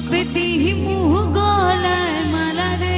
কবে দিহি মুহ গলায় মালা রে।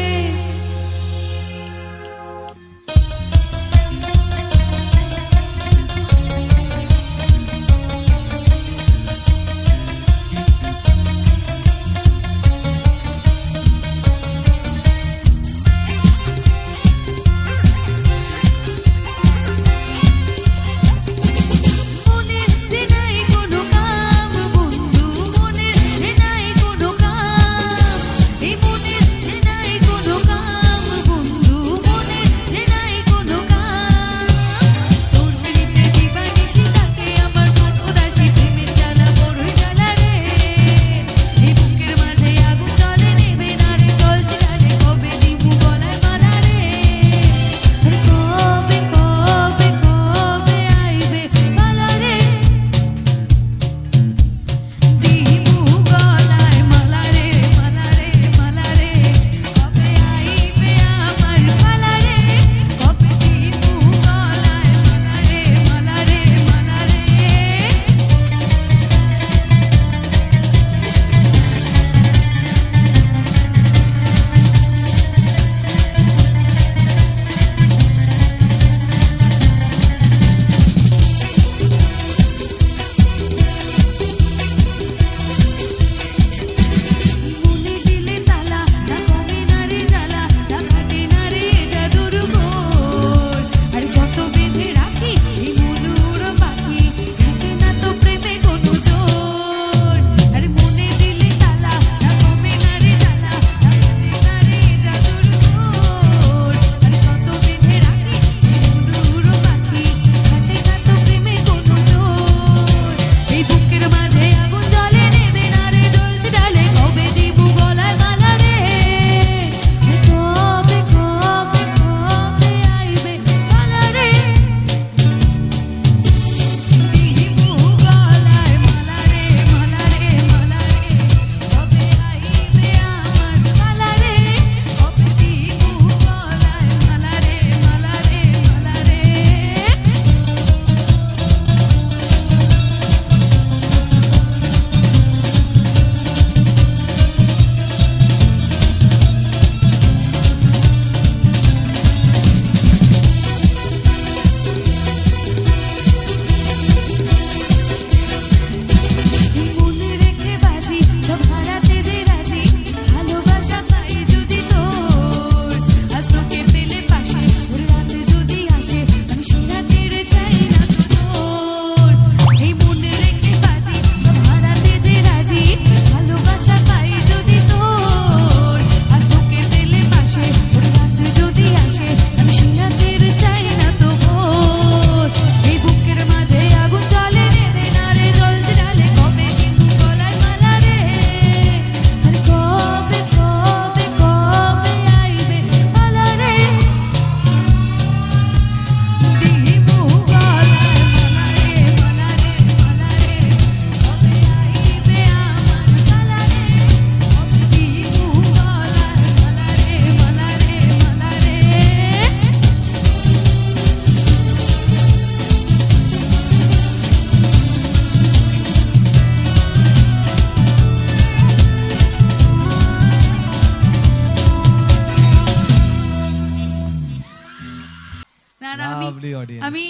আমি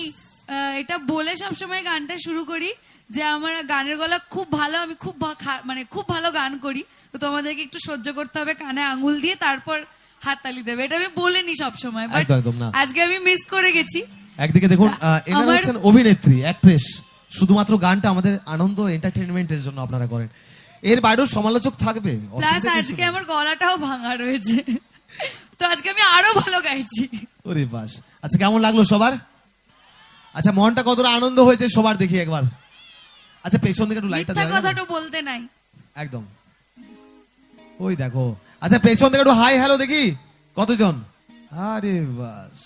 এটা বলে সবসময় গানটা শুরু করি যে আমার গানের গলা খুব ভালো, আমি খুব ভালো গান করি, তো তোমাদেরকে একটু সহ্য করতে হবে, কানে আঙুল দিয়ে তারপর হাততালি দেবে, এটা আমি বলিনি সবসময়, আজকে আমি মিস করে গেছি। একদিকে দেখুন এনারা হচ্ছেন অভিনেত্রী, অ্যাক্ট্রেস, শুধুমাত্র গানটা আমাদের আনন্দ এন্টারটেইনমেন্টের জন্য আপনারা করেন, এর বাইরেও সমালোচক থাকবে। প্লাস আজকে আমার গলাটাও ভাঙা রয়েছে, তো আজকে আমি আরো ভালো গাইছি। ওরে বাস, আচ্ছা কেমন লাগলো সবার? আচ্ছা মনটা কতটা আনন্দ হয়েছে সবার, দেখি একবার। আচ্ছা পেছন থেকে একটু লাইটটা দাও, কথাটা বলতে নাই একদম, ওই দেখো। আচ্ছা পেছন থেকে একটু হাই হ্যালো দেখি কতজন। আরে বাস,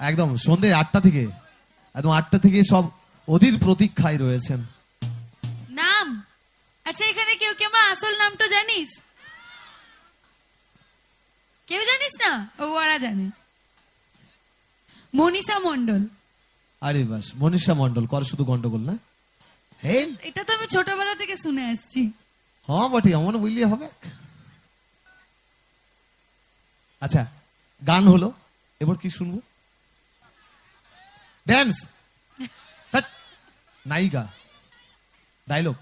একদম সন্ধ্যে 8টা থেকে, একদম 8টা থেকে সব অধীর প্রতীক্ষায় রয়েছেন। নাম, আচ্ছা এখানে কেউ কি আমার আসল নামটা জানিস? কেউ জানিস না? ওরা জানে, মনীষা মন্ডল। আরে বাস, মনীষা মন্ডল, কর শুধু গন্ডগোল না? হ্যাঁ এটা তো আমি ছোটবেলা থেকে শুনে আসছি। হ্যাঁ বটে, এমন বললে হবে। আচ্ছা, গান হলো, এবার কি শুনবো? ড্যান্স, নায়িকা, ডায়লগ।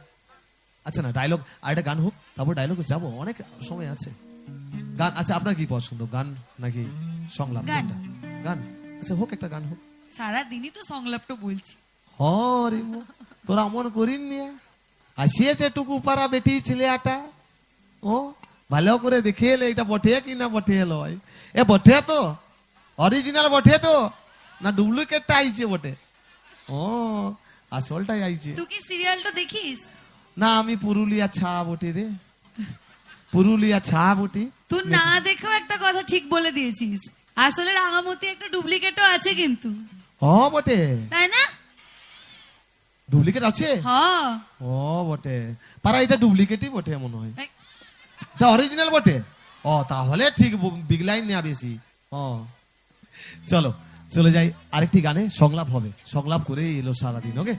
আচ্ছা না, ডায়লগ আর একটা গান হোক, তারপর ডায়লগে যাবো, অনেক সময় আছে। গান, আচ্ছা আপনার কি পছন্দ, গান নাকি সংলাপ? গান। কোনটা? গান, আচ্ছা হোক, একটা গান হোক। সারাদিনই তো সংলাপটা বলছি। হরে তোরা অমন করিন নিয়ে আসিয়েছে টুকু পারা বেটি ছেলে আটা, ও ভালো করে দেখে এলে এটা বটে কি না বটে এলো ভাই। এ বটে তো, অরিজিনাল বটে তো, না ডুপ্লিকেটটা আইছে বটে? ও আসলটাই আইছে। তুই কি সিরিয়ালটা দেখিস? না আমি পুরুলিয়া ছা বটে রে, পুরুলিয়া ছা বটে। তুই না দেখেও একটা কথা ঠিক বলে দিয়েছিস, আসলে রাঙামতি একটা ডুপ্লিকেটও আছে কিন্তু, ও বটে, তাই না? ডুপ্লিকেট আছে? হ্যাঁ। ও বটে, পারা এটা ডুপ্লিকেটই বটে মনে হয়, এই, এটা অরিজিনাল বটে। ও তাহলে ঠিক, বিগ লাইন নেওয়া বেশি। ও চলো চলে যাই আরেকটি গানে, সংলাপ হবে, সংলাপ করে এলো সারাদিন। ওকে।